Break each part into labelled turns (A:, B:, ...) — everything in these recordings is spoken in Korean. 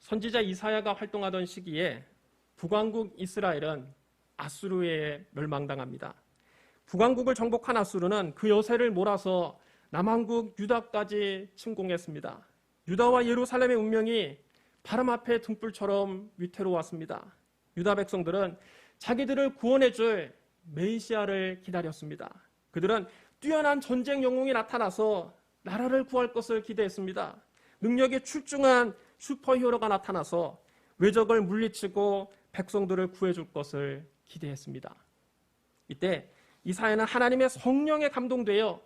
A: 선지자 이사야가 활동하던 시기에 북왕국 이스라엘은 아수르에 멸망당합니다. 북왕국을 정복한 아수르는 그 여세를 몰아서 남왕국 유다까지 침공했습니다. 유다와 예루살렘의 운명이 바람 앞에 등불처럼 위태로웠습니다. 유다 백성들은 자기들을 구원해줄 메시아를 기다렸습니다. 그들은 뛰어난 전쟁 영웅이 나타나서 나라를 구할 것을 기대했습니다. 능력이 출중한 슈퍼히어로가 나타나서 외적을 물리치고 백성들을 구해줄 것을 기대했습니다. 이때 이사야는 하나님의 성령에 감동되어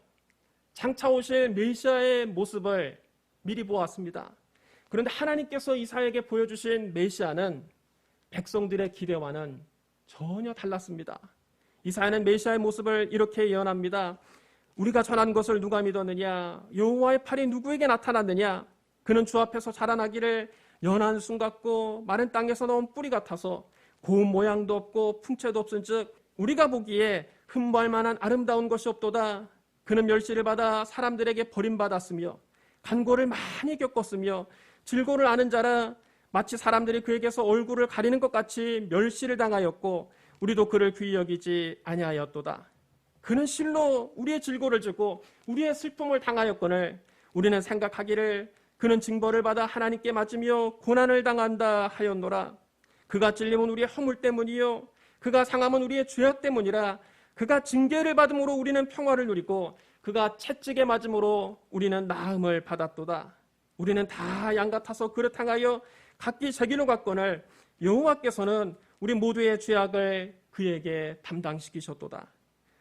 A: 장차 오실 메시아의 모습을 미리 보았습니다. 그런데 하나님께서 이사야에게 보여주신 메시아는 백성들의 기대와는 전혀 달랐습니다. 이사야는 메시아의 모습을 이렇게 예언합니다. 우리가 전한 것을 누가 믿었느냐? 여호와의 팔이 누구에게 나타났느냐? 그는 주 앞에서 자라나기를 연한 순 같고 마른 땅에서 나온 뿌리 같아서 고운 모양도 없고 풍채도 없은즉 우리가 보기에 흠모할 만한 아름다운 것이 없도다. 그는 멸시를 받아 사람들에게 버림받았으며 간고를 많이 겪었으며 질고를 아는 자라 마치 사람들이 그에게서 얼굴을 가리는 것 같이 멸시를 당하였고 우리도 그를 귀히 여기지 아니하였도다. 그는 실로 우리의 질고를 지고 우리의 슬픔을 당하였거늘 우리는 생각하기를 그는 징벌을 받아 하나님께 맞으며 고난을 당한다 하였노라. 그가 찔림은 우리의 허물 때문이요 그가 상함은 우리의 죄악 때문이라. 그가 징계를 받음으로 우리는 평화를 누리고 그가 채찍에 맞음으로 우리는 나음을 받았도다. 우리는 다 양 같아서 그릇 향하여 각기 제 길로 갔거늘 여호와께서는 우리 모두의 죄악을 그에게 담당시키셨도다.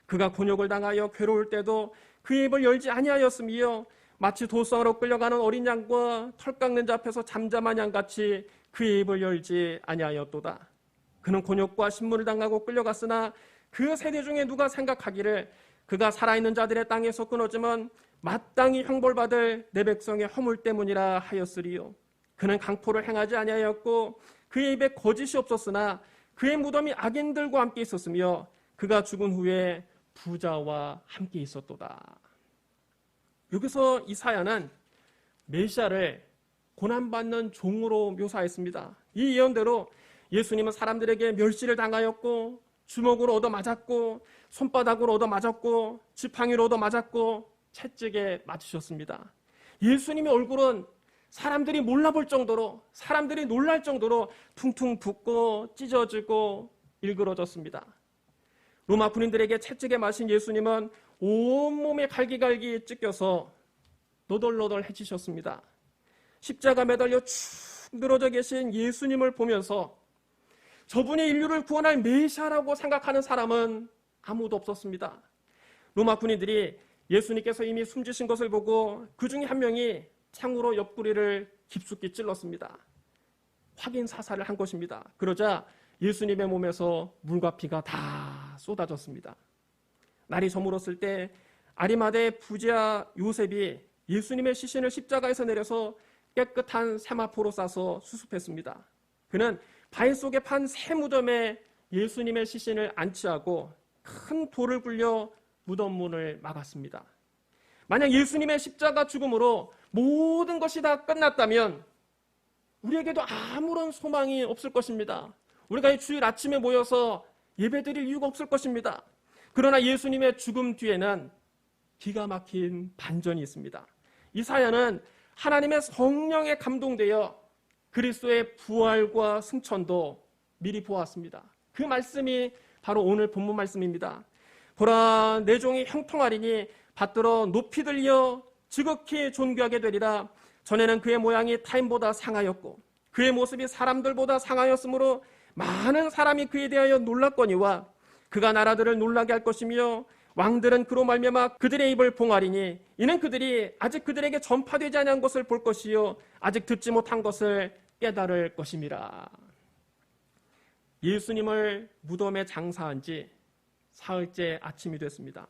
A: 그가 곤욕을 당하여 괴로울 때도 그의 입을 열지 아니하였으며 마치 도성으로 끌려가는 어린 양과 털 깎는 자 앞에서 잠잠한 양같이 그의 입을 열지 아니하였도다. 그는 곤욕과 신문을 당하고 끌려갔으나 그 세대 중에 누가 생각하기를 그가 살아있는 자들의 땅에서 끊어지면 마땅히 형벌받을 내 백성의 허물 때문이라 하였으리요. 그는 강포를 행하지 아니하였고 그의 입에 거짓이 없었으나 그의 무덤이 악인들과 함께 있었으며 그가 죽은 후에 부자와 함께 있었도다. 여기서 이사야는 메시아를 고난받는 종으로 묘사했습니다. 이 예언대로 예수님은 사람들에게 멸시를 당하였고 주먹으로 얻어맞았고 손바닥으로 얻어맞았고 지팡이로 얻어맞았고 채찍에 맞으셨습니다. 예수님의 얼굴은 사람들이 몰라볼 정도로 사람들이 놀랄 정도로 퉁퉁 붓고 찢어지고 일그러졌습니다. 로마 군인들에게 채찍에 맞으신 예수님은 온몸에 갈기갈기 찢겨서 너덜너덜해지셨습니다. 십자가 매달려 축 늘어져 계신 예수님을 보면서 저분이 인류를 구원할 메시아라고 생각하는 사람은 아무도 없었습니다. 로마 군인들이 예수님께서 이미 숨지신 것을 보고 그 중에 한 명이 창으로 옆구리를 깊숙이 찔렀습니다. 확인 사살을 한 것입니다. 그러자 예수님의 몸에서 물과 피가 다 쏟아졌습니다. 날이 저물었을 때 아리마대 부자 요셉이 예수님의 시신을 십자가에서 내려서 깨끗한 세마포로 싸서 수습했습니다. 그는 바위 속에 판 새 무덤에 예수님의 시신을 안치하고 큰 돌을 굴려 무덤 문을 막았습니다. 만약 예수님의 십자가 죽음으로 모든 것이 다 끝났다면 우리에게도 아무런 소망이 없을 것입니다. 우리가 이 주일 아침에 모여서 예배드릴 이유가 없을 것입니다. 그러나 예수님의 죽음 뒤에는 기가 막힌 반전이 있습니다. 이사야는 하나님의 성령에 감동되어 그리스도의 부활과 승천도 미리 보았습니다. 그 말씀이 바로 오늘 본문 말씀입니다. 보라, 내 종이 형통하리니 받들어 높이 들려 지극히 존귀하게 되리라. 전에는 그의 모양이 타인보다 상하였고 그의 모습이 사람들보다 상하였으므로 많은 사람이 그에 대하여 놀랐거니와 그가 나라들을 놀라게 할 것이며 왕들은 그로 말미암아 그들의 입을 봉하리니 이는 그들이 아직 그들에게 전파되지 아니한 것을 볼 것이요 아직 듣지 못한 것을 깨달을 것임이라. 예수님을 무덤에 장사한 지 사흘째 아침이 됐습니다.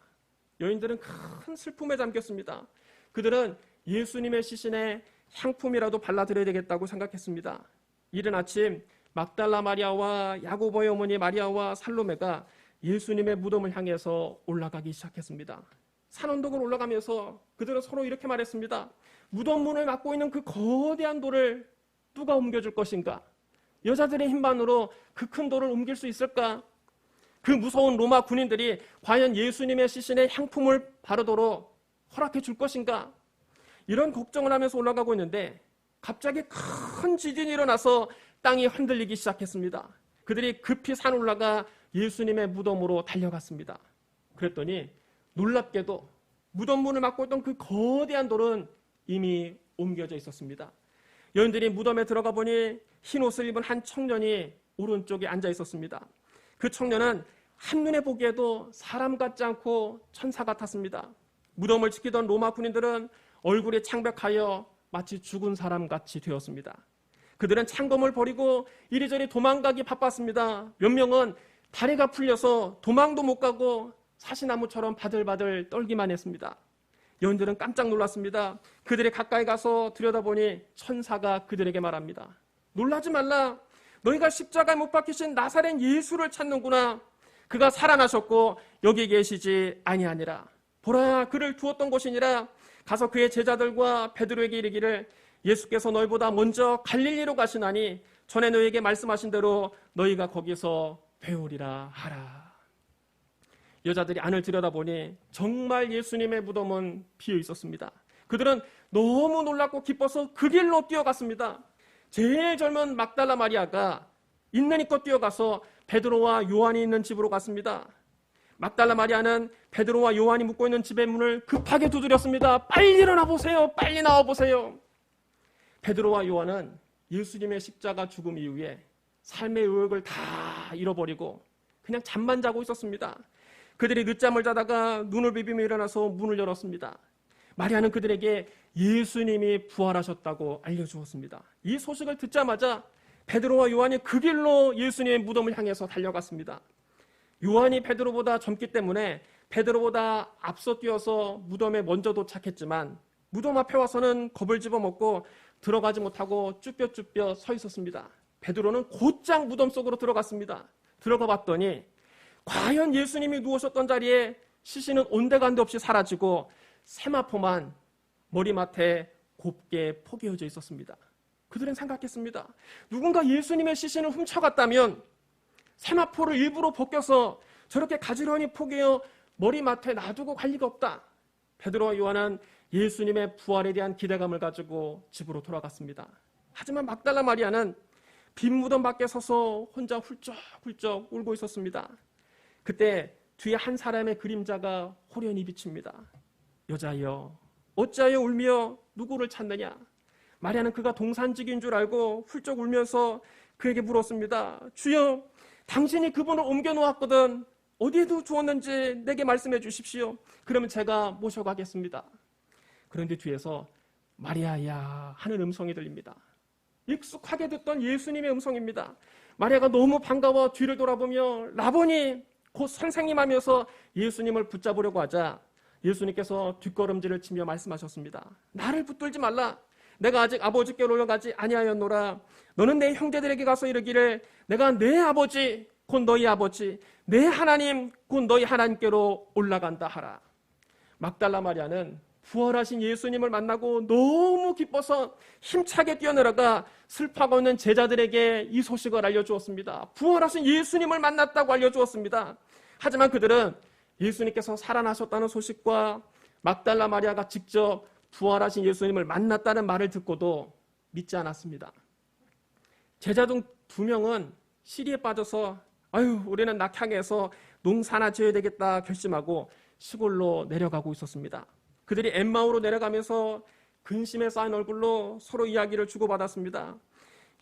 A: 여인들은 큰 슬픔에 잠겼습니다. 그들은 예수님의 시신에 향품이라도 발라드려야 되겠다고 생각했습니다. 이른 아침 막달라 마리아와 야고보의 어머니 마리아와 살로메가 예수님의 무덤을 향해서 올라가기 시작했습니다. 산 언덕을 올라가면서 그들은 서로 이렇게 말했습니다. 무덤 문을 막고 있는 그 거대한 돌을 누가 옮겨줄 것인가? 여자들의 힘만으로 그 큰 돌을 옮길 수 있을까? 그 무서운 로마 군인들이 과연 예수님의 시신에 향품을 바르도록 허락해 줄 것인가? 이런 걱정을 하면서 올라가고 있는데 갑자기 큰 지진이 일어나서 땅이 흔들리기 시작했습니다. 그들이 급히 산 올라가 예수님의 무덤으로 달려갔습니다. 그랬더니 놀랍게도 무덤 문을 막고 있던 그 거대한 돌은 이미 옮겨져 있었습니다. 여인들이 무덤에 들어가 보니 흰 옷을 입은 한 청년이 오른쪽에 앉아 있었습니다. 그 청년은 한눈에 보기에도 사람 같지 않고 천사 같았습니다. 무덤을 지키던 로마 군인들은 얼굴이 창백하여 마치 죽은 사람 같이 되었습니다. 그들은 창검을 버리고 이리저리 도망가기 바빴습니다. 몇 명은 다리가 풀려서 도망도 못 가고 사시나무처럼 바들바들 떨기만 했습니다. 여인들은 깜짝 놀랐습니다. 그들이 가까이 가서 들여다보니 천사가 그들에게 말합니다. 놀라지 말라. 너희가 십자가에 못 박히신 나사렛 예수를 찾는구나. 그가 살아나셨고 여기 계시지 아니하니라. 보라, 그를 두었던 곳이니라. 가서 그의 제자들과 베드로에게 이르기를 예수께서 너희보다 먼저 갈릴리로 가시나니 전에 너희에게 말씀하신 대로 너희가 거기서 배우리라 하라. 여자들이 안을 들여다보니 정말 예수님의 무덤은 비어 있었습니다. 그들은 너무 놀랍고 기뻐서 그 길로 뛰어갔습니다. 제일 젊은 막달라 마리아가 있는 힘껏 뛰어가서 베드로와 요한이 있는 집으로 갔습니다. 막달라 마리아는 베드로와 요한이 묵고 있는 집의 문을 급하게 두드렸습니다. 빨리 일어나 보세요. 빨리 나와 보세요. 베드로와 요한은 예수님의 십자가 죽음 이후에 삶의 의욕을 다 잃어버리고 그냥 잠만 자고 있었습니다. 그들이 늦잠을 자다가 눈을 비비며 일어나서 문을 열었습니다. 마리아는 그들에게 예수님이 부활하셨다고 알려주었습니다. 이 소식을 듣자마자 베드로와 요한이 그 길로 예수님의 무덤을 향해서 달려갔습니다. 요한이 베드로보다 젊기 때문에 베드로보다 앞서 뛰어서 무덤에 먼저 도착했지만 무덤 앞에 와서는 겁을 집어먹고 들어가지 못하고 쭈뼛쭈뼛 서 있었습니다. 베드로는 곧장 무덤 속으로 들어갔습니다. 들어가 봤더니 과연 예수님이 누우셨던 자리에 시신은 온데간데 없이 사라지고 세마포만 머리맡에 곱게 포개어져 있었습니다. 그들은 생각했습니다. 누군가 예수님의 시신을 훔쳐갔다면 세마포를 일부러 벗겨서 저렇게 가지런히 포개어 머리맡에 놔두고 갈 리가 없다. 베드로와 요한은 예수님의 부활에 대한 기대감을 가지고 집으로 돌아갔습니다. 하지만 막달라 마리아는 빈 무덤 밖에 서서 혼자 훌쩍훌쩍 울고 있었습니다. 그때 뒤에 한 사람의 그림자가 호련히 비칩니다. 여자여, 어찌하여 울며 누구를 찾느냐? 마리아는 그가 동산직인 줄 알고 훌쩍 울면서 그에게 물었습니다. 주여, 당신이 그분을 옮겨놓았거든. 어디에 두었는지 내게 말씀해 주십시오. 그러면 제가 모셔가겠습니다. 그런데 뒤에서 마리아야 하는 음성이 들립니다. 익숙하게 듣던 예수님의 음성입니다. 마리아가 너무 반가워 뒤를 돌아보며 라보니, 곧 선생님 하면서 예수님을 붙잡으려고 하자 예수님께서 뒷걸음질을 치며 말씀하셨습니다. 나를 붙들지 말라. 내가 아직 아버지께로 올라가지 아니하였노라. 너는 내 형제들에게 가서 이르기를 내가 내 아버지 곧 너희 아버지, 내 하나님 곧 너희 하나님께로 올라간다 하라. 막달라 마리아는 부활하신 예수님을 만나고 너무 기뻐서 힘차게 뛰어내려가 슬퍼하고 있는 제자들에게 이 소식을 알려주었습니다. 부활하신 예수님을 만났다고 알려주었습니다. 하지만 그들은 예수님께서 살아나셨다는 소식과 막달라 마리아가 직접 부활하신 예수님을 만났다는 말을 듣고도 믿지 않았습니다. 제자 중 2명은 시리에 빠져서 우리는 낙향해서 농사나 지어야 되겠다 결심하고 시골로 내려가고 있었습니다. 그들이 엠마오로 내려가면서 근심에 쌓인 얼굴로 서로 이야기를 주고받았습니다.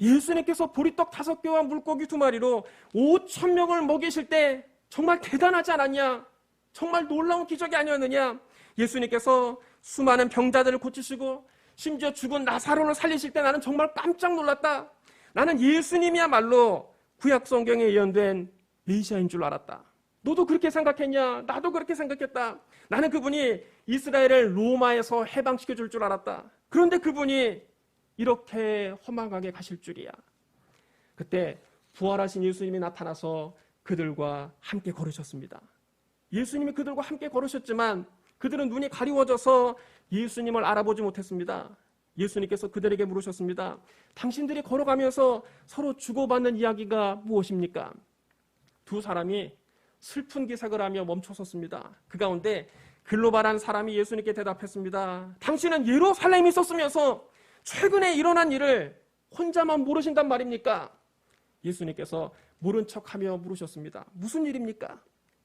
A: 예수님께서 보리떡 5개와 물고기 2마리로 5,000명을 먹이실 때 정말 대단하지 않았냐? 정말 놀라운 기적이 아니었느냐? 예수님께서 수많은 병자들을 고치시고 심지어 죽은 나사로를 살리실 때 나는 정말 깜짝 놀랐다. 나는 예수님이야말로 구약 성경에 예언된 메시아인 줄 알았다. 너도 그렇게 생각했냐? 나도 그렇게 생각했다. 나는 그분이 이스라엘을 로마에서 해방시켜줄 줄 알았다. 그런데 그분이 이렇게 허망하게 가실 줄이야. 그때 부활하신 예수님이 나타나서 그들과 함께 걸으셨습니다. 예수님이 그들과 함께 걸으셨지만 그들은 눈이 가리워져서 예수님을 알아보지 못했습니다. 예수님께서 그들에게 물으셨습니다. 당신들이 걸어가면서 서로 주고받는 이야기가 무엇입니까? 두 사람이 슬픈 기색을 하며 멈춰섰습니다. 그 가운데 글로바라는 사람이 예수님께 대답했습니다. 당신은 예루살렘에 있었으면서 최근에 일어난 일을 혼자만 모르신단 말입니까? 예수님께서 모른 척하며 물으셨습니다. 무슨 일입니까?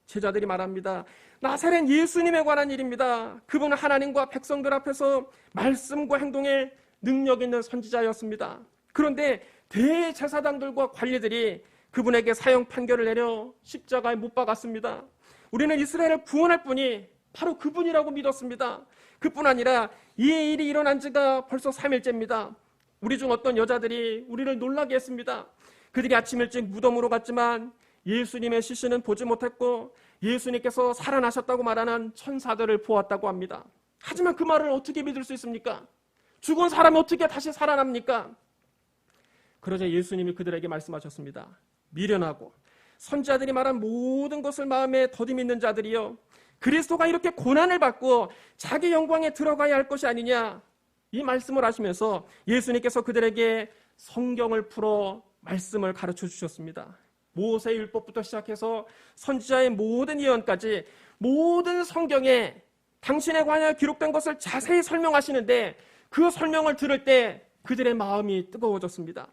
A: 제자들이 말합니다. 나사렛 예수님에 관한 일입니다. 그분은 하나님과 백성들 앞에서 말씀과 행동에 능력 있는 선지자였습니다. 그런데 대제사장들과 관리들이 그분에게 사형 판결을 내려 십자가에 못 박았습니다. 우리는 이스라엘을 구원할 분이 바로 그분이라고 믿었습니다. 그뿐 아니라 이 일이 일어난 지가 벌써 3일째입니다. 우리 중 어떤 여자들이 우리를 놀라게 했습니다. 그들이 아침 일찍 무덤으로 갔지만 예수님의 시신은 보지 못했고 예수님께서 살아나셨다고 말하는 천사들을 보았다고 합니다. 하지만 그 말을 어떻게 믿을 수 있습니까? 죽은 사람이 어떻게 다시 살아납니까? 그러자 예수님이 그들에게 말씀하셨습니다. 미련하고 선지자들이 말한 모든 것을 마음에 더디 믿는 자들이여, 그리스도가 이렇게 고난을 받고 자기 영광에 들어가야 할 것이 아니냐, 이 말씀을 하시면서 예수님께서 그들에게 성경을 풀어 말씀을 가르쳐 주셨습니다. 모세의 율법부터 시작해서 선지자의 모든 예언까지 모든 성경에 당신에 관하여 기록된 것을 자세히 설명하시는데 그 설명을 들을 때 그들의 마음이 뜨거워졌습니다.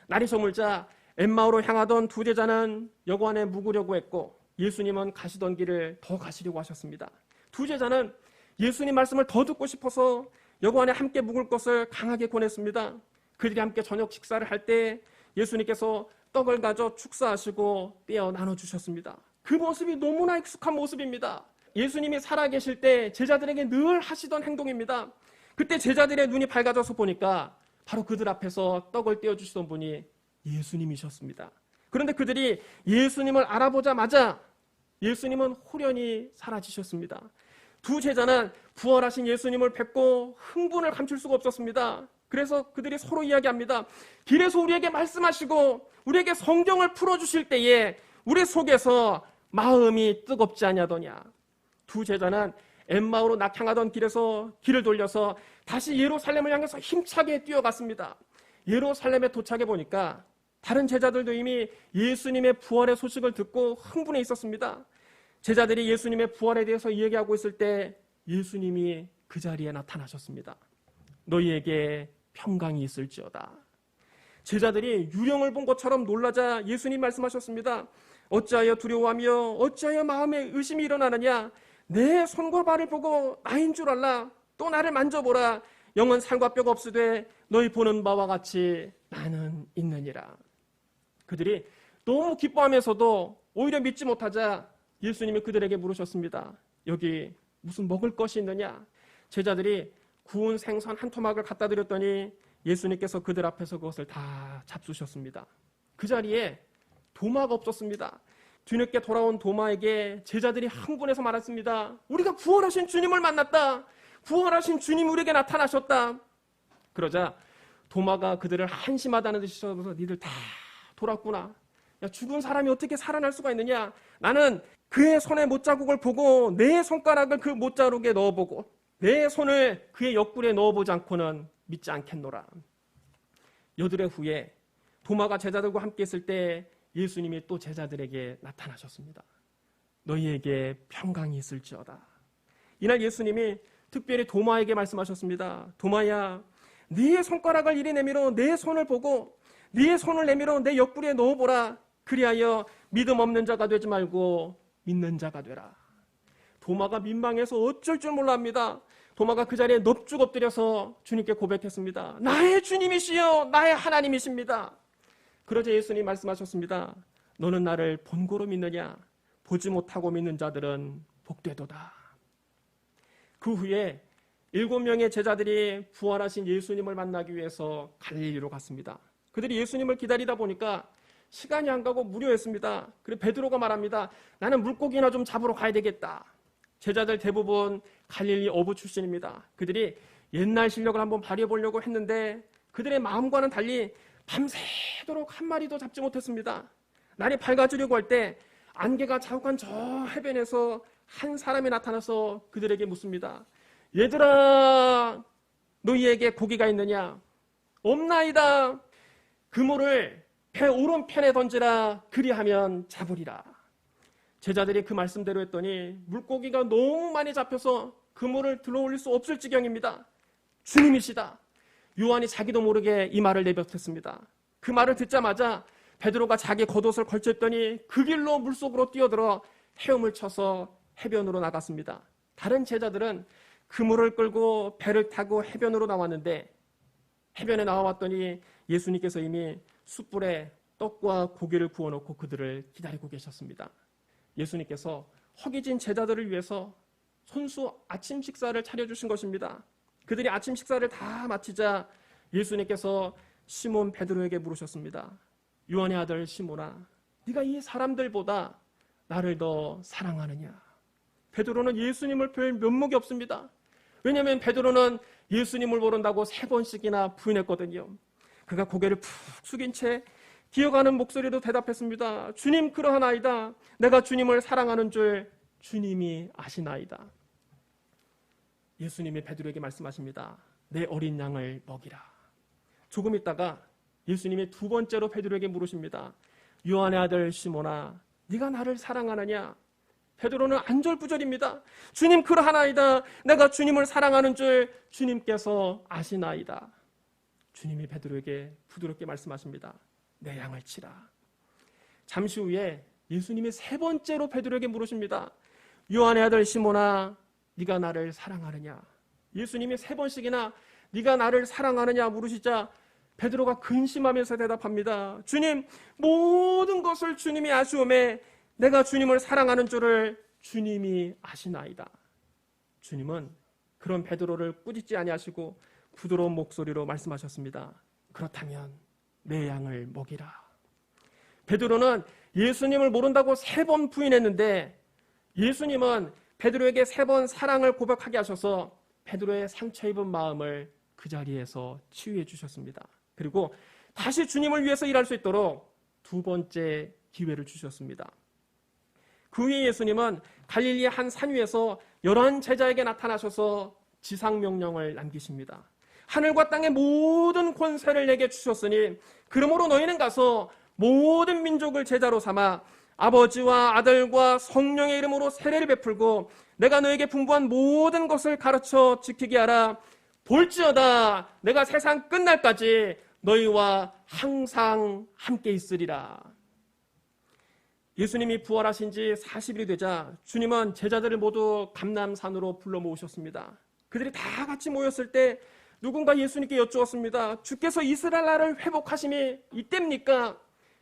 A: 날이 저물자 엠마오로 향하던 두 제자는 여관에 묵으려고 했고 예수님은 가시던 길을 더 가시려고 하셨습니다. 두 제자는 예수님 말씀을 더 듣고 싶어서 여관에 함께 묵을 것을 강하게 권했습니다. 그들이 함께 저녁 식사를 할 때 예수님께서 떡을 가져 축사하시고 떼어 나눠주셨습니다. 그 모습이 너무나 익숙한 모습입니다. 예수님이 살아계실 때 제자들에게 늘 하시던 행동입니다. 그때 제자들의 눈이 밝아져서 보니까 바로 그들 앞에서 떡을 떼어주시던 분이 예수님이셨습니다. 그런데 그들이 예수님을 알아보자마자 예수님은 홀연히 사라지셨습니다. 두 제자는 부활하신 예수님을 뵙고 흥분을 감출 수가 없었습니다. 그래서 그들이 서로 이야기합니다. 길에서 우리에게 말씀하시고 우리에게 성경을 풀어주실 때에 우리 속에서 마음이 뜨겁지 아니하더냐. 두 제자는 엠마오로 낙향하던 길에서 길을 돌려서 다시 예루살렘을 향해서 힘차게 뛰어갔습니다. 예루살렘에 도착해 보니까 다른 제자들도 이미 예수님의 부활의 소식을 듣고 흥분해 있었습니다. 제자들이 예수님의 부활에 대해서 이야기하고 있을 때 예수님이 그 자리에 나타나셨습니다. 너희에게 평강이 있을지어다. 제자들이 유령을 본 것처럼 놀라자 예수님 말씀하셨습니다. 어찌하여 두려워하며 어찌하여 마음에 의심이 일어나느냐. 내 손과 발을 보고 나인 줄 알라. 또 나를 만져보라. 영은 살과 뼈가 없으되 너희 보는 바와 같이 나는 있느니라. 그들이 너무 기뻐하면서도 오히려 믿지 못하자 예수님이 그들에게 물으셨습니다. 여기 무슨 먹을 것이 있느냐? 제자들이 구운 생선 한 토막을 갖다 드렸더니 예수님께서 그들 앞에서 그것을 다 잡수셨습니다. 그 자리에 도마가 없었습니다. 뒤늦게 돌아온 도마에게 제자들이 흥분해서 말했습니다. 우리가 부활하신 주님을 만났다. 부활하신 주님이 우리에게 나타나셨다. 그러자 도마가 그들을 한심하다는 듯이 쳐서 니들 다 돌았구나. 야, 죽은 사람이 어떻게 살아날 수가 있느냐. 나는 그의 손의 못자국을 보고 내 손가락을 그 못자국에 넣어보고 내 손을 그의 옆구리에 넣어보지 않고는 믿지 않겠노라. 여드레 후에 도마가 제자들과 함께 있을 때 예수님이 또 제자들에게 나타나셨습니다. 너희에게 평강이 있을지어다. 이날 예수님이 특별히 도마에게 말씀하셨습니다. 도마야, 네 손가락을 이리 내밀어 내 손을 보고 네 손을 내밀어 내 옆구리에 넣어보라. 그리하여 믿음 없는 자가 되지 말고 믿는 자가 되라. 도마가 민망해서 어쩔 줄 몰랍니다. 도마가 그 자리에 넙죽 엎드려서 주님께 고백했습니다. 나의 주님이시여 나의 하나님이십니다. 그러자 예수님 말씀하셨습니다. 너는 나를 본고로 믿느냐? 보지 못하고 믿는 자들은 복되도다. 그 후에 7명의 제자들이 부활하신 예수님을 만나기 위해서 갈릴리로 갔습니다. 그들이 예수님을 기다리다 보니까 시간이 안 가고 무료했습니다. 그리고 베드로가 말합니다. 나는 물고기나 좀 잡으러 가야 되겠다. 제자들 대부분 갈릴리 어부 출신입니다. 그들이 옛날 실력을 한번 발휘해 보려고 했는데 그들의 마음과는 달리 밤새도록 한 마리도 잡지 못했습니다. 날이 밝아지려고 할 때 안개가 자욱한 저 해변에서 한 사람이 나타나서 그들에게 묻습니다. 얘들아, 너희에게 고기가 있느냐? 없나이다. 그물을 배 오른편에 던지라. 그리하면 잡으리라. 제자들이 그 말씀대로 했더니 물고기가 너무 많이 잡혀서 그물을 들어올릴 수 없을 지경입니다. 주님이시다. 요한이 자기도 모르게 이 말을 내뱉었습니다. 그 말을 듣자마자 베드로가 자기 겉옷을 걸쳤더니 그 길로 물속으로 뛰어들어 헤엄을 쳐서 해변으로 나갔습니다. 다른 제자들은 그물을 끌고 배를 타고 해변으로 나왔는데 해변에 나와봤더니 예수님께서 이미 숯불에 떡과 고기를 구워놓고 그들을 기다리고 계셨습니다. 예수님께서 허기진 제자들을 위해서 손수 아침 식사를 차려주신 것입니다. 그들이 아침 식사를 다 마치자 예수님께서 시몬 베드로에게 물으셨습니다. 요한의 아들 시몬아, 네가 이 사람들보다 나를 더 사랑하느냐? 베드로는 예수님을 뵐 면목이 없습니다. 왜냐하면 베드로는 예수님을 모른다고 3번씩이나 부인했거든요. 그가 고개를 푹 숙인 채 기어가는 목소리로 대답했습니다. 주님, 그러하나이다. 내가 주님을 사랑하는 줄 주님이 아시나이다. 예수님이 베드로에게 말씀하십니다. 내 어린 양을 먹이라. 조금 있다가 예수님이 2번째로 베드로에게 물으십니다. 요한의 아들 시몬아, 네가 나를 사랑하느냐? 베드로는 안절부절입니다. 주님, 그러하나이다. 내가 주님을 사랑하는 줄 주님께서 아시나이다. 주님이 베드로에게 부드럽게 말씀하십니다. 내 양을 치라. 잠시 후에 예수님이 3번째로 베드로에게 물으십니다. 요한의 아들 시몬아, 네가 나를 사랑하느냐? 예수님이 3번씩이나 네가 나를 사랑하느냐 물으시자 베드로가 근심하면서 대답합니다. 주님, 모든 것을 주님이 아시오매 내가 주님을 사랑하는 줄을 주님이 아시나이다. 주님은 그런 베드로를 꾸짖지 아니하시고 부드러운 목소리로 말씀하셨습니다. 그렇다면 내 양을 먹이라. 베드로는 예수님을 모른다고 3번 부인했는데 예수님은 베드로에게 3번 사랑을 고백하게 하셔서 베드로의 상처 입은 마음을 그 자리에서 치유해 주셨습니다. 그리고 다시 주님을 위해서 일할 수 있도록 2번째 기회를 주셨습니다. 그 후에 예수님은 갈릴리의 한 산 위에서 11 제자에게 나타나셔서 지상명령을 남기십니다. 하늘과 땅의 모든 권세를 내게 주셨으니 그러므로 너희는 가서 모든 민족을 제자로 삼아 아버지와 아들과 성령의 이름으로 세례를 베풀고 내가 너에게 분부한 모든 것을 가르쳐 지키게 하라. 볼지어다 내가 세상 끝날까지 너희와 항상 함께 있으리라. 예수님이 부활하신 지 40일이 되자 주님은 제자들을 모두 감람산으로 불러 모으셨습니다. 그들이 다 같이 모였을 때 누군가 예수님께 여쭈었습니다. 주께서 이스라엘 나라를 회복하심이 이때입니까?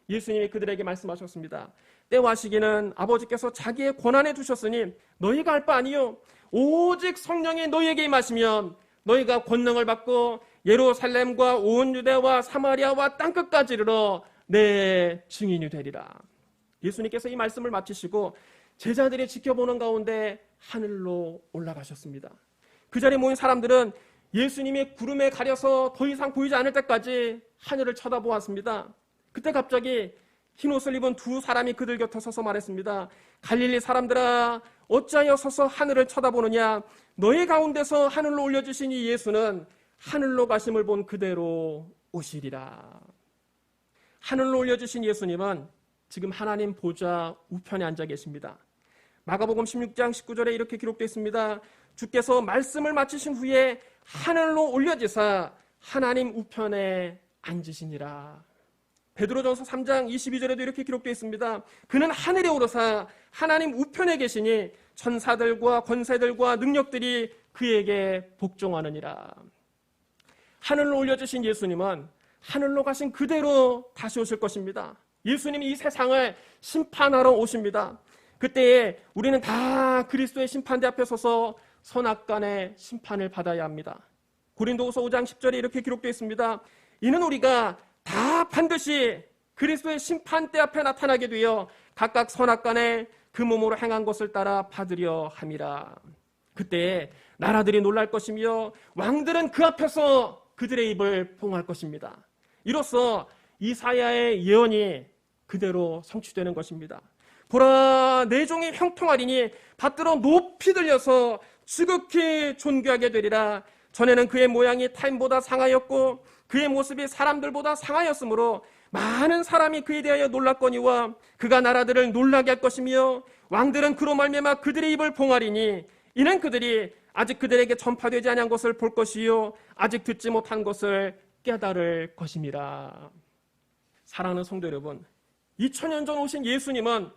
A: 예수님이 그들에게 말씀하셨습니다. 때와 시기는 아버지께서 자기의 권한에 두셨으니 너희가 할 바 아니요 오직 성령이 너희에게 임하시면 너희가 권능을 받고 예루살렘과 온 유대와 사마리아와 땅끝까지 이르러 내 증인이 되리라. 예수님께서 이 말씀을 마치시고 제자들이 지켜보는 가운데 하늘로 올라가셨습니다. 그 자리에 모인 사람들은 예수님이 구름에 가려서 더 이상 보이지 않을 때까지 하늘을 쳐다보았습니다. 그때 갑자기 흰옷을 입은 2 사람이 그들 곁에 서서 말했습니다. 갈릴리 사람들아, 어찌하여 서서 하늘을 쳐다보느냐? 너희 가운데서 하늘로 올려주신 이 예수는 하늘로 가심을 본 그대로 오시리라. 하늘로 올려주신 예수님은 지금 하나님 보좌 우편에 앉아 계십니다. 마가복음 16장 19절에 이렇게 기록되어 있습니다. 주께서 말씀을 마치신 후에 하늘로 올려지사 하나님 우편에 앉으시니라. 베드로전서 3장 22절에도 이렇게 기록되어 있습니다. 그는 하늘에 오르사 하나님 우편에 계시니 천사들과 권세들과 능력들이 그에게 복종하느니라. 하늘로 올려주신 예수님은 하늘로 가신 그대로 다시 오실 것입니다. 예수님이 이 세상을 심판하러 오십니다. 그때에 우리는 다 그리스도의 심판대 앞에 서서 선악간의 심판을 받아야 합니다. 고린도후서 5장 10절에 이렇게 기록되어 있습니다. 이는 우리가 다 반드시 그리스도의 심판대 앞에 나타나게 되어 각각 선악간에 그 몸으로 행한 것을 따라 받으려 함이라. 그때 나라들이 놀랄 것이며 왕들은 그 앞에서 그들의 입을 봉할 것입니다. 이로써 이사야의 예언이 그대로 성취되는 것입니다. 보라, 내 종이 형통하리니 받들어 높이 들려서 지극히 존귀하게 되리라. 전에는 그의 모양이 타인보다 상하였고 그의 모습이 사람들보다 상하였으므로 많은 사람이 그에 대하여 놀랐거니와 그가 나라들을 놀라게 할 것이며 왕들은 그로 말미암아 그들의 입을 봉하리니 이는 그들이 아직 그들에게 전파되지 아니한 것을 볼 것이요 아직 듣지 못한 것을 깨달을 것임이라. 사랑하는 성도 여러분, 2000년 전 오신 예수님은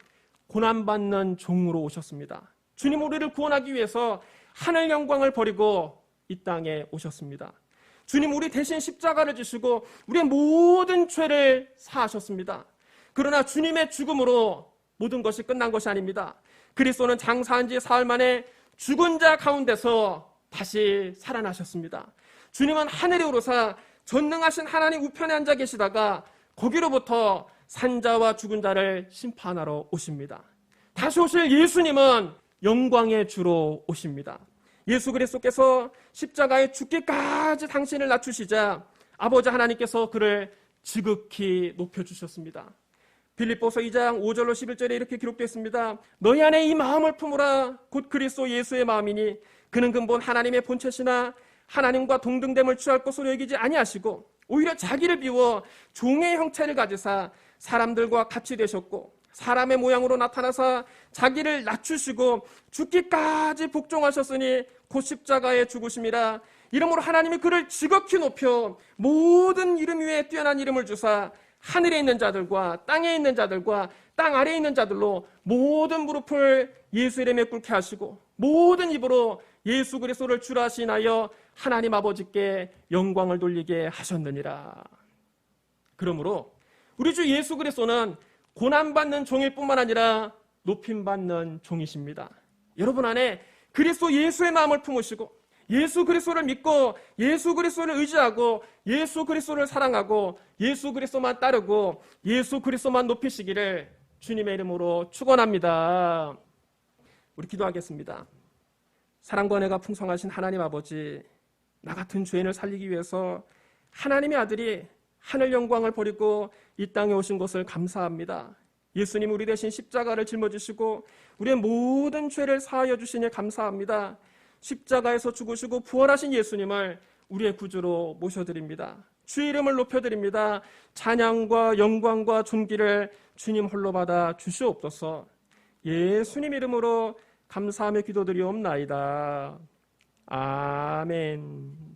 A: 고난받는 종으로 오셨습니다. 주님 우리를 구원하기 위해서 하늘 영광을 버리고 이 땅에 오셨습니다. 주님 우리 대신 십자가를 지시고 우리의 모든 죄를 사하셨습니다. 그러나 주님의 죽음으로 모든 것이 끝난 것이 아닙니다. 그리스도는 장사한 지 사흘 만에 죽은 자 가운데서 다시 살아나셨습니다. 주님은 하늘에 오르사 전능하신 하나님 우편에 앉아 계시다가 거기로부터 산자와 죽은 자를 심판하러 오십니다. 다시 오실 예수님은 영광의 주로 오십니다. 예수 그리스도께서 십자가에 죽기까지 당신을 낮추시자 아버지 하나님께서 그를 지극히 높여주셨습니다. 빌립보서 2장 5절로 11절에 이렇게 기록되어 있습니다. 너희 안에 이 마음을 품으라. 곧 그리스도 예수의 마음이니 그는 근본 하나님의 본체시나 하나님과 동등됨을 취할 것으로 여기지 아니하시고 오히려 자기를 비워 종의 형체를 가지사 사람들과 같이 되셨고 사람의 모양으로 나타나사 자기를 낮추시고 죽기까지 복종하셨으니 곧 십자가에 죽으심이라. 이러므로 하나님이 그를 지극히 높여 모든 이름 위에 뛰어난 이름을 주사 하늘에 있는 자들과 땅에 있는 자들과 땅 아래에 있는 자들로 모든 무릎을 예수 이름에 꿇게 하시고 모든 입으로 예수 그리스도를 주라 시인하여 하나님 아버지께 영광을 돌리게 하셨느니라. 그러므로 우리 주 예수 그리스도는 고난받는 종일 뿐만 아니라 높임받는 종이십니다. 여러분 안에 그리스도 예수의 마음을 품으시고 예수 그리스도를 믿고 예수 그리스도를 의지하고 예수 그리스도를 사랑하고 예수 그리스도만 따르고 예수 그리스도만 높이시기를 주님의 이름으로 축원합니다. 우리 기도하겠습니다. 사랑과 은혜가 풍성하신 하나님 아버지, 나 같은 죄인을 살리기 위해서 하나님의 아들이 하늘 영광을 버리고 이 땅에 오신 것을 감사합니다. 예수님 우리 대신 십자가를 짊어지시고 우리의 모든 죄를 사하여 주시니 감사합니다. 십자가에서 죽으시고 부활하신 예수님을 우리의 구주로 모셔드립니다. 주의 이름을 높여드립니다. 찬양과 영광과 존귀를 주님 홀로 받아 주시옵소서. 예수님 이름으로 감사하며 기도드리옵나이다. 아멘.